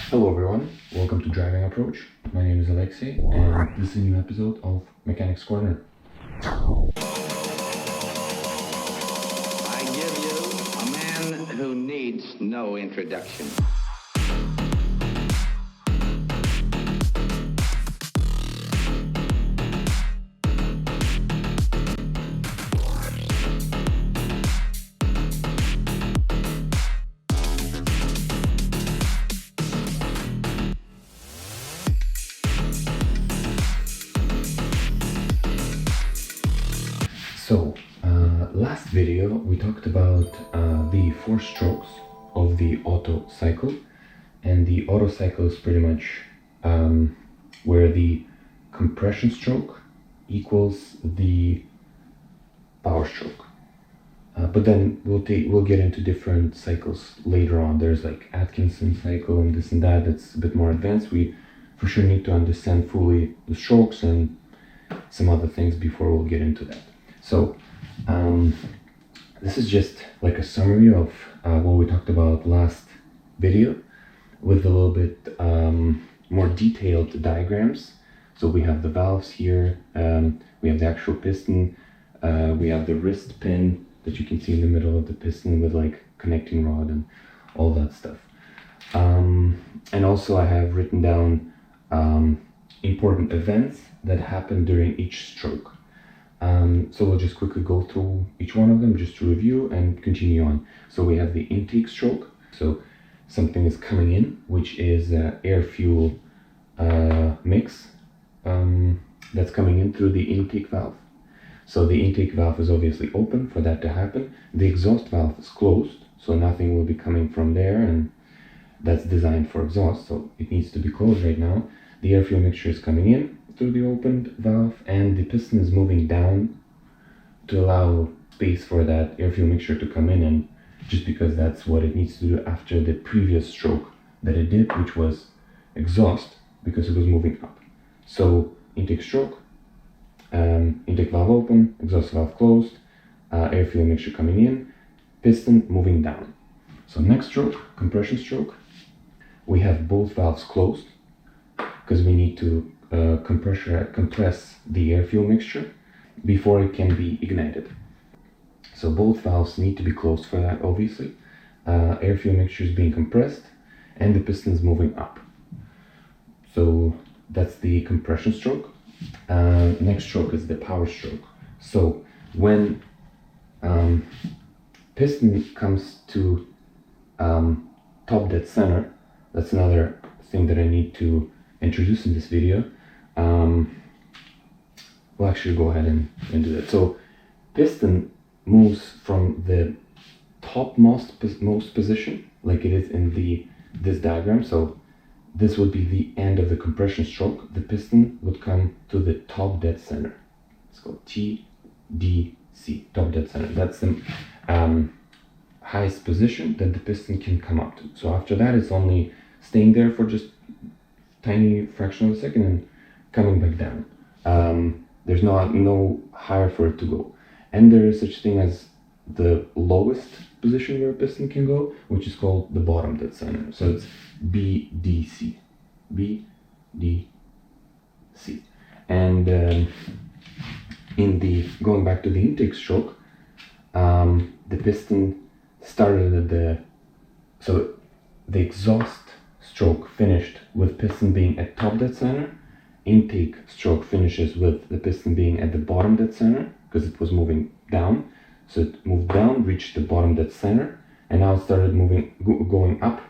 Hello everyone, welcome to Driving Approach. My name is Alexei and this is a new episode of Mechanics Corner. I give you a man who needs no introduction. So, last video we talked about the 4 strokes of the Otto cycle, and the Otto cycle is pretty much where the compression stroke equals the power stroke. But then we'll get into different cycles later on. There's like Atkinson cycle and this and that. That's a bit more advanced. We for sure need to understand fully the strokes and some other things before we'll get into that. So this is just like a summary of what we talked about last video with a little bit more detailed diagrams. So we have the valves here, we have the actual piston, we have the wrist pin that you can see in the middle of the piston with like connecting rod and all that stuff. And also I have written down important events that happen during each stroke. So we'll just quickly go through each one of them just to review and continue on. So we have the intake stroke. So something is coming in, which is air-fuel mix that's coming in through the intake valve. So the intake valve is obviously open for that to happen. The exhaust valve is closed, so nothing will be coming from there, and that's designed for exhaust, so it needs to be closed right now. The air-fuel mixture is coming in through the opened valve, and the piston is moving down to allow space for that air-fuel mixture to come in, and just because that's what it needs to do after the previous stroke that it did, which was exhaust, because it was moving up. So intake stroke, intake valve open, exhaust valve closed, air-fuel mixture coming in, piston moving down. So next stroke, compression stroke, we have both valves closed because we need to compress the air-fuel mixture before it can be ignited. So both valves need to be closed for that, obviously. Air-fuel mixture is being compressed and the piston is moving up. So that's the compression stroke. Next stroke is the power stroke. So when piston comes to top dead center, that's another thing that I need to introduce in this video. We'll actually go ahead and do that. So piston moves from the topmost position, like it is in this diagram. So this would be the end of the compression stroke. The piston would come to the top dead center. It's called TDC, top dead center. That's the highest position that the piston can come up to. So after that, it's only staying there for just tiny fraction of a second and coming back down. There's no higher for it to go. And there is such thing as the lowest position where a piston can go, which is called the bottom dead center. So it's BDC. BDC. And going back to the intake stroke, the piston started at so the exhaust stroke finished with piston being at top dead center. Intake stroke finishes with the piston being at the bottom dead center because it was moving down. So it moved down, reached the bottom dead center, and now it started moving up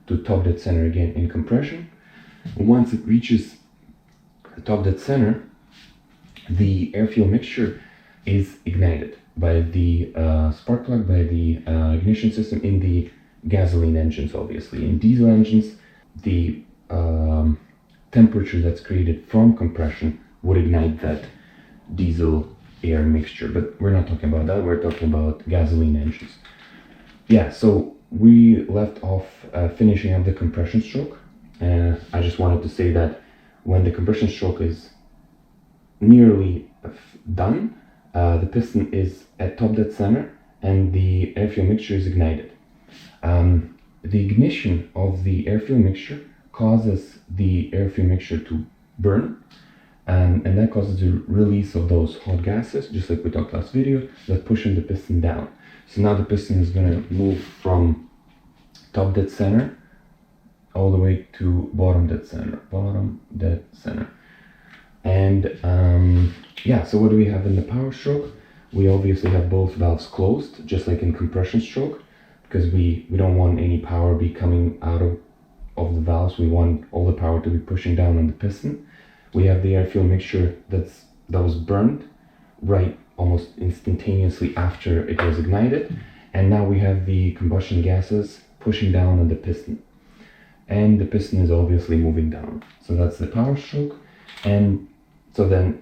to top dead center again in compression. Once it reaches the top dead center, the air-fuel mixture is ignited by the spark plug, by the ignition system in the gasoline engines, obviously. In diesel engines, the temperature that's created from compression would ignite that diesel air mixture, but we're not talking about that. We're talking about gasoline engines. Yeah, so we left off finishing up the compression stroke. I just wanted to say that when the compression stroke is nearly done, the piston is at top dead center and the air-fuel mixture is ignited. the ignition of the air-fuel mixture causes the air-fuel mixture to burn, and that causes the release of those hot gases, just like we talked last video, that pushing the piston down. So now the piston is going to move from top dead center all the way to bottom dead center. And yeah, so what do we have in the power stroke? We obviously have both valves closed, just like in compression stroke, because we don't want any power be coming out of the valves. We want all the power to be pushing down on the piston. We have the air-fuel mixture that was burned right almost instantaneously after it was ignited, and now we have the combustion gases pushing down on the piston, and the piston is obviously moving down. So that's the power stroke. And so then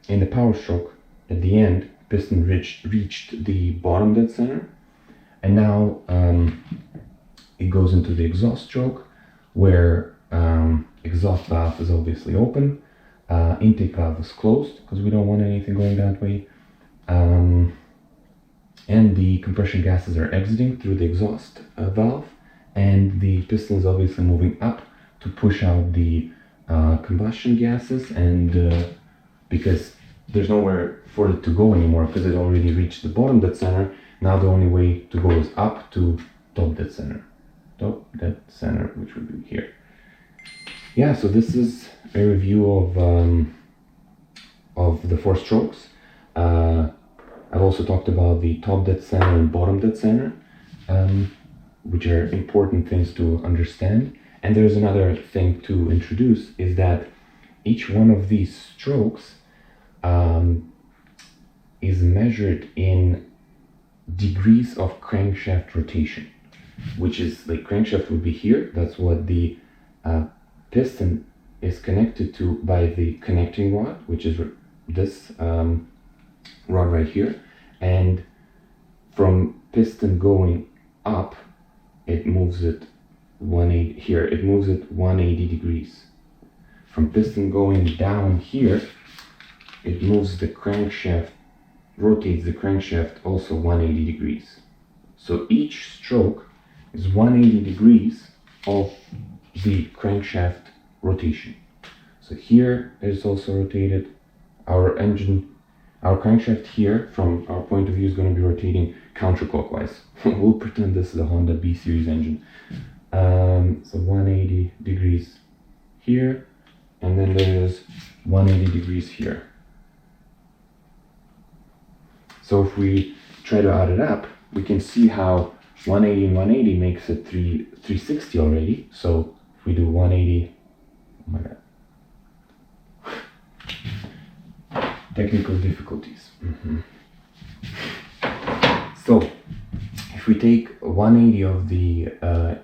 in the power stroke, at the end, piston reached the bottom dead center, and now it goes into the exhaust stroke, where exhaust valve is obviously open, intake valve is closed because we don't want anything going that way, and the compression gases are exiting through the exhaust valve, and the piston is obviously moving up to push out the combustion gases, and because there's nowhere for it to go anymore because it already reached the bottom dead center, now the only way to go is up to top dead center, which would be here. Yeah, so this is a review of the 4 strokes. I've also talked about the top dead center and bottom dead center, which are important things to understand. And there's another thing to introduce, is that each one of these strokes is measured in degrees of crankshaft rotation, which is like crankshaft would be here. That's what the piston is connected to by the connecting rod, which is this rod right here. And from piston going up, it moves it 180 here. It moves it 180 degrees. From piston going down here, it moves the crankshaft, rotates the crankshaft also 180 degrees. So each stroke is 180 degrees of the crankshaft rotation. So here is also rotated. Our crankshaft here, from our point of view, is going to be rotating counterclockwise. We'll pretend this is a Honda B series engine. So 180 degrees here, and then there is 180 degrees here. So if we try to add it up, we can see how 180 and 180 makes it 360 already. So if we do 180, oh my god, technical difficulties. So if we take 180 of the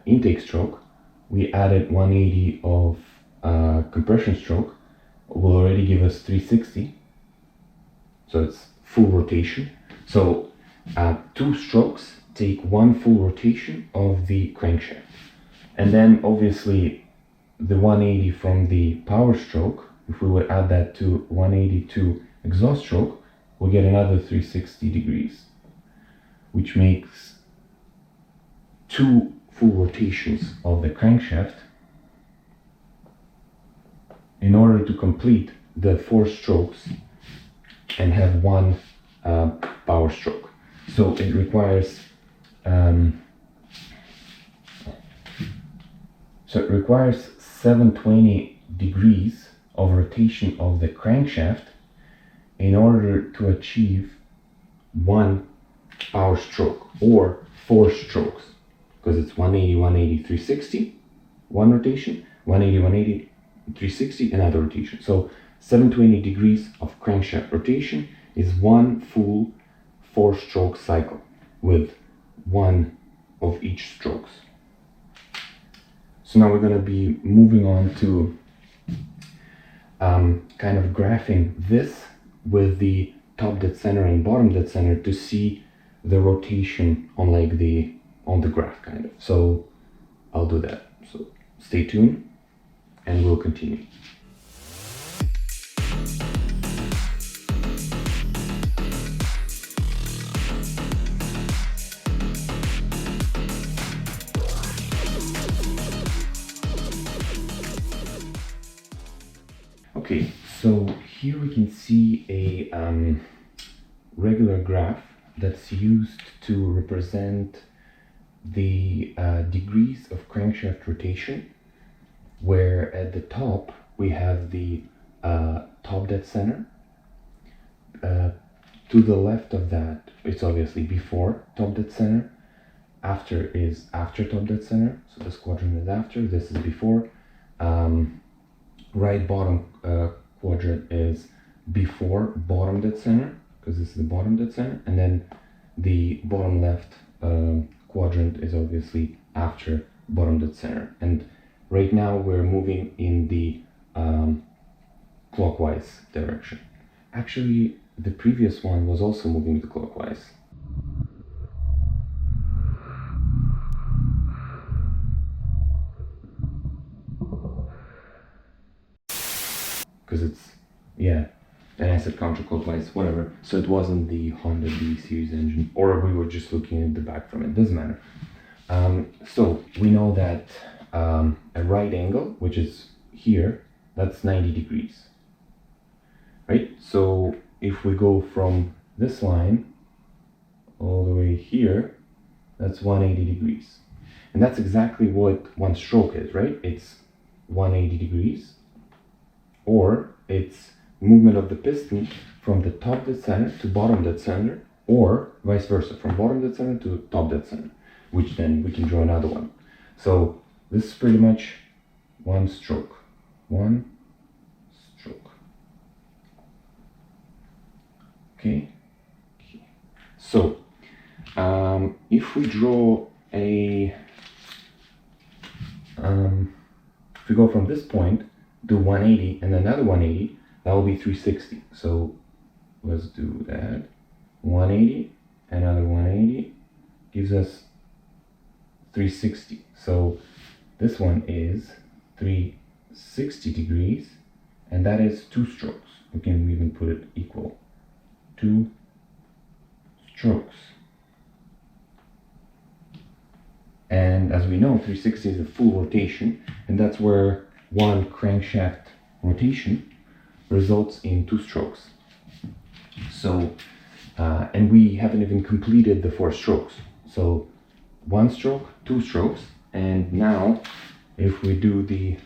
intake stroke, we added 180 of compression stroke, will already give us 360. So it's full rotation. So 2 strokes take 1 full rotation of the crankshaft. And then obviously the 180 from the power stroke, if we would add that to 180 to exhaust stroke, we'll get another 360 degrees, which makes 2 full rotations of the crankshaft in order to complete the 4 strokes and have 1 power stroke. So it requires 720 degrees of rotation of the crankshaft in order to achieve 1 power stroke, or 4 strokes, because it's 180, 180, 360, 1 rotation, 180, 180, 360, another rotation. So 720 degrees of crankshaft rotation is 1 full 4-stroke cycle with 1 of each strokes. So now we're going to be moving on to kind of graphing this with the top dead center and bottom dead center to see the rotation on on the graph kind of. So I'll do that. So stay tuned and we'll continue. here we can see a regular graph that's used to represent the degrees of crankshaft rotation, where at the top we have the top dead center. To the left of that, it's obviously before top dead center. After is after top dead center. So this quadrant is after, this is before. Right bottom quadrant is before bottom dead center, because this is the bottom dead center. And then the bottom left quadrant is obviously after bottom dead center. And right now we're moving in the clockwise direction. Actually, the previous one was also moving the clockwise. Because it's, yeah, and I said counterclockwise, whatever. So it wasn't the Honda B series engine, or we were just looking at the back from it, doesn't matter. So we know that a right angle, which is here, that's 90 degrees, right? So if we go from this line all the way here, that's 180 degrees. And that's exactly what one stroke is, right? It's 180 degrees, or it's movement of the piston from the top dead center to bottom dead center, or vice versa, from bottom dead center to top dead center, which then we can draw another one. So this is pretty much one stroke. One stroke. Okay. So if we draw a if we go from this point, do 180 and another 180, that will be 360. So let's do that. 180, another 180 gives us 360. So this one is 360 degrees, and that is 2 strokes. We can even put it equal. 2 strokes. And as we know, 360 is a full rotation, and that's where one crankshaft rotation results in 2 strokes. So, and we haven't even completed the 4 strokes. So 1 stroke, 2 strokes, and now if we do the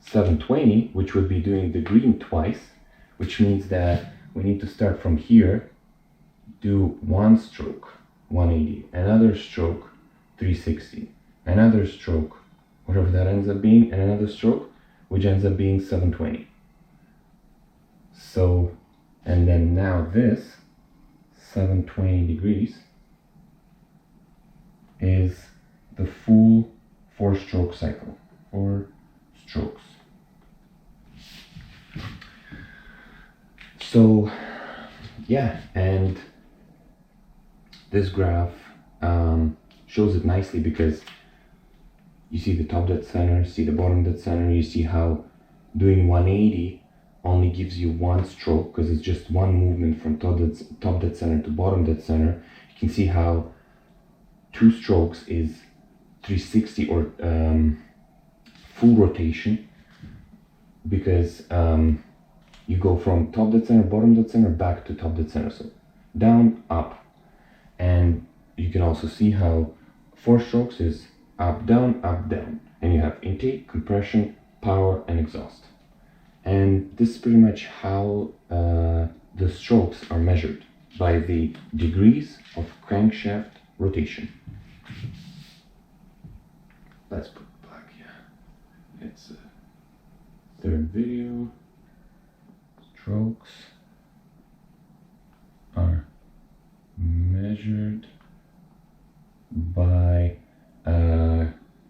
720, which would be doing the green twice, which means that we need to start from here, do 1 stroke, 180, another stroke, 360, another stroke, whatever that ends up being, and another stroke, which ends up being 720. So, and then now this 720 degrees is the full 4-stroke cycle. 4 strokes. So, yeah, and this graph shows it nicely, because you see the top dead center, see the bottom dead center, you see how doing 180 only gives you 1 stroke, because it's just one movement from top dead center to bottom dead center. You can see how 2 strokes is 360, or full rotation, because you go from top dead center, bottom dead center, back to top dead center, so down, up. And you can also see how 4 strokes is up, down, and you have intake, compression, power, and exhaust. And this is pretty much how the strokes are measured, by the degrees of crankshaft rotation. Let's put black, yeah. It's a 3rd video. Strokes are measured by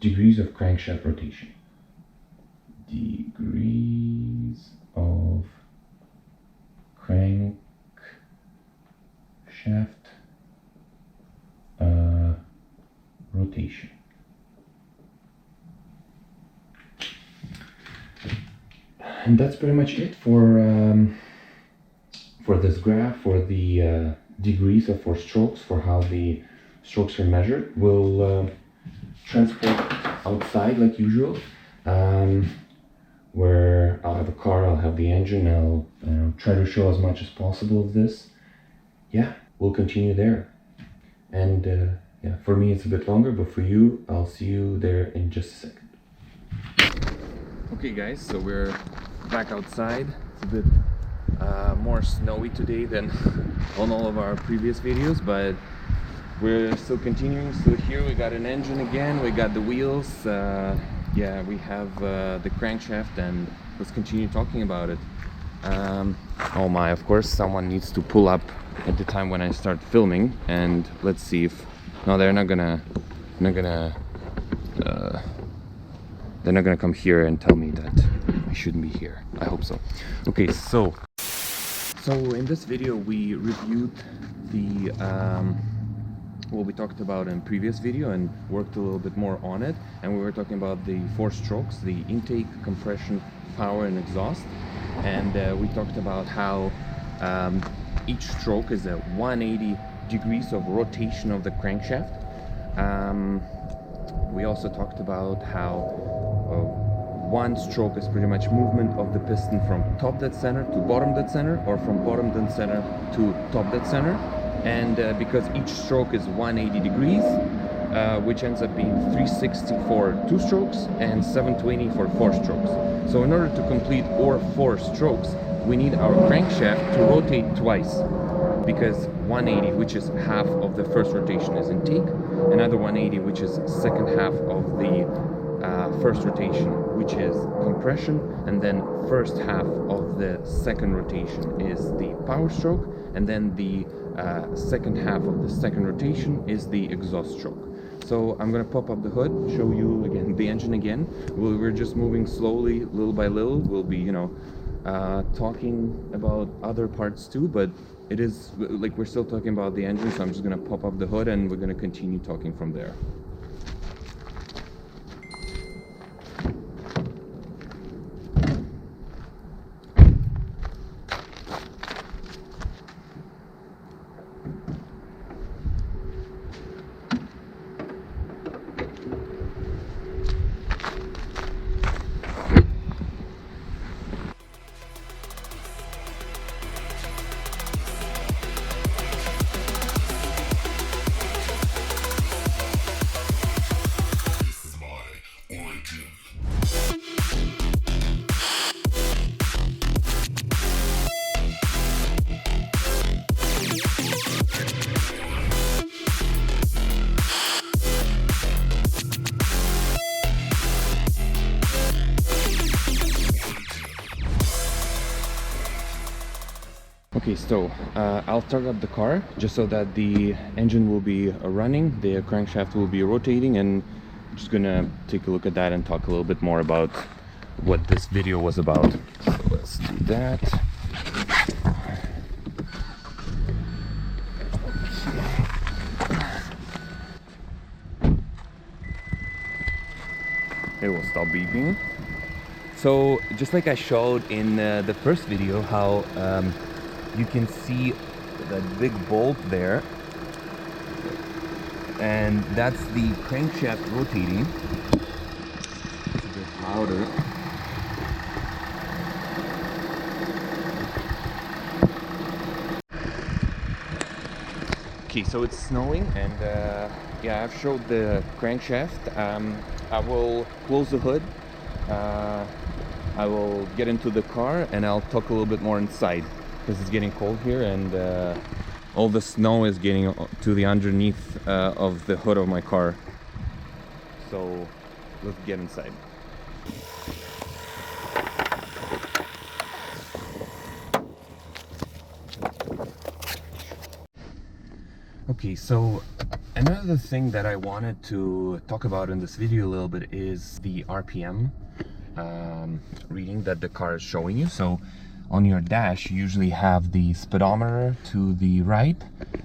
degrees of crankshaft rotation. Degrees of crankshaft rotation. And that's pretty much it for this graph, for the degrees of 4 strokes, for how the strokes are measured. We'll transport outside like usual. where I'll have a car, I'll have the engine, I'll try to show as much as possible of this. Yeah, we'll continue there. And yeah, for me it's a bit longer, but for you, I'll see you there in just a second. Okay guys, so we're back outside. It's a bit more snowy today than on all of our previous videos, but we're still continuing. So here we got an engine again, we got the wheels, yeah, we have the crankshaft, and let's continue talking about it. Oh my, of course someone needs to pull up at the time when I start filming, and let's see if... No, they're not gonna come here and tell me that I shouldn't be here. I hope so. Okay, so in this video we reviewed the what we talked about in previous video and worked a little bit more on it, and we were talking about the 4 strokes, the intake, compression, power and exhaust, and we talked about how each stroke is a 180 degrees of rotation of the crankshaft. We also talked about how one stroke is pretty much movement of the piston from top dead center to bottom dead center, or from bottom dead center to top dead center. And because each stroke is 180 degrees, which ends up being 360 for 2 strokes and 720 for 4 strokes. So in order to complete all 4 strokes, we need our crankshaft to rotate twice, because 180, which is half of the first rotation, is intake, another 180, which is second half of the first rotation, which is compression, and then first half of the second rotation is the power stroke, and then the second half of the second rotation is the exhaust stroke. So I'm gonna pop up the hood, show you again the engine again. We're just moving slowly, little by little. We'll be, you know, talking about other parts too, but it is like we're still talking about the engine, so I'm just gonna pop up the hood and we're gonna continue talking from there. Okay, so I'll start up the car just so that the engine will be running, the crankshaft will be rotating, and I'm just gonna take a look at that and talk a little bit more about what this video was about. So let's do that. It will stop beeping. So just like I showed in the first video, how you can see that big bolt there, and that's the crankshaft rotating. It's a bit louder. Okay, so it's snowing, and yeah, I've showed the crankshaft. I will close the hood, I will get into the car, and I'll talk a little bit more inside, because it's getting cold here, and all the snow is getting to the underneath of the hood of my car. So let's get inside. Okay, so another thing that I wanted to talk about in this video a little bit is the RPM reading that the car is showing you. So on your dash you usually have the speedometer to the right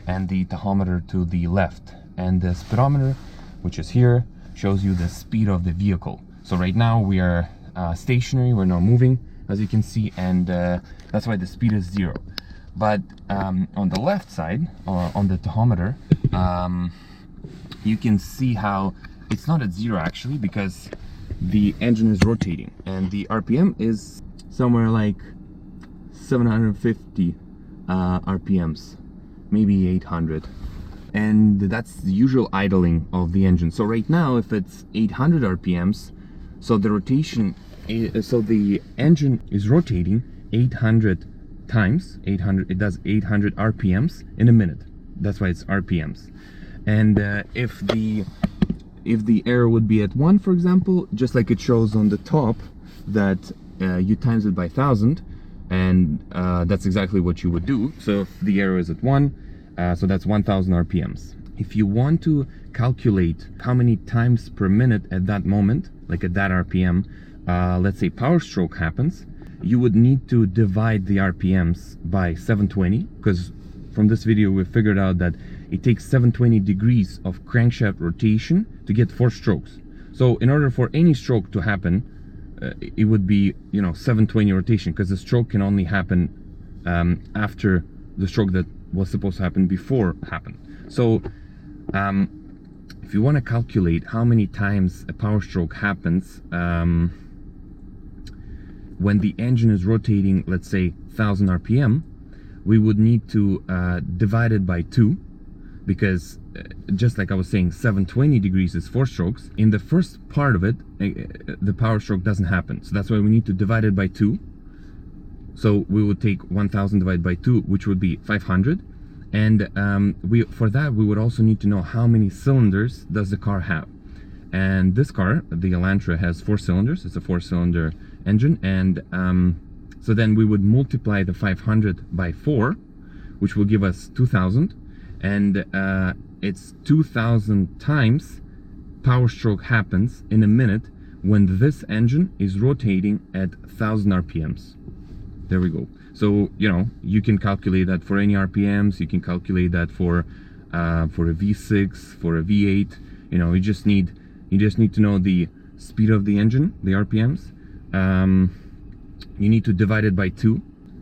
and the tachometer to the left, and the speedometer, which is here, shows you the speed of the vehicle. So right now we are stationary, we're not moving, as you can see, and that's why the speed is 0. But on the left side, on the tachometer, you can see how it's not at 0 actually, because the engine is rotating, and the RPM is somewhere like 750 RPMs, maybe 800, and that's the usual idling of the engine. So right now, if it's 800 RPMs, so the rotation so the engine is rotating 800 times, 800, it does 800 RPMs in a minute. That's why it's RPMs. And if the error would be at 1, for example, just like it shows on the top, that you times it by 1000, and that's exactly what you would do. So if the error is at 1, so that's 1000 RPMs. If you want to calculate how many times per minute at that moment, like at that RPM, let's say power stroke happens, you would need to divide the RPMs by 720, because from this video we figured out that it takes 720 degrees of crankshaft rotation to get 4 strokes. So in order for any stroke to happen, it would be, 720 rotation, because the stroke can only happen after the stroke that was supposed to happen before happened. So if you want to calculate how many times a power stroke happens when the engine is rotating, let's say 1000 RPM, we would need to divide it by 2, because just like I was saying, 720 degrees is 4 strokes. In the first part of it, the power stroke doesn't happen. So that's why we need to divide it by 2. So we would take 1000 divided by 2, which would be 500. And for that, we would also need to know how many cylinders does the car have. And this car, the Elantra, has 4 cylinders. It's a 4-cylinder engine. And so then we would multiply the 500 by 4, which will give us 2000. And it's 2000 times power stroke happens in a minute when this engine is rotating at 1000 RPMs. There we go. So, you can calculate that for any RPMs. You can calculate that for a V6, for a V8. You just need to know the speed of the engine, the RPMs. You need to divide it by 2,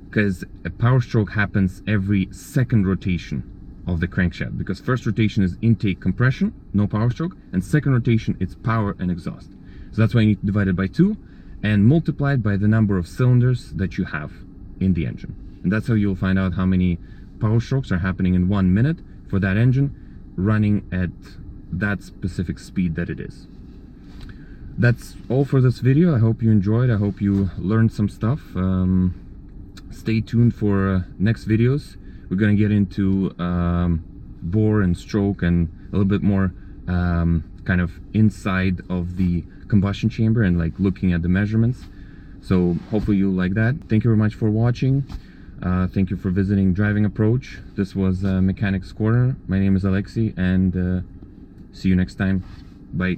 because a power stroke happens every second rotation of the crankshaft, because first rotation is intake compression, no power stroke, and second rotation it's power and exhaust. So that's why you need to divide it by 2 and multiply it by the number of cylinders that you have in the engine. And that's how you'll find out how many power strokes are happening in 1 minute for that engine running at that specific speed that it is. That's all for this video. I hope you enjoyed. I hope you learned some stuff. Stay tuned for next videos. We're going to get into bore and stroke and a little bit more kind of inside of the combustion chamber and like looking at the measurements. So hopefully you'll like that. Thank you very much for watching. Thank you for visiting Driving Approach. This was Mechanics Corner. My name is Alexei, and see you next time. Bye.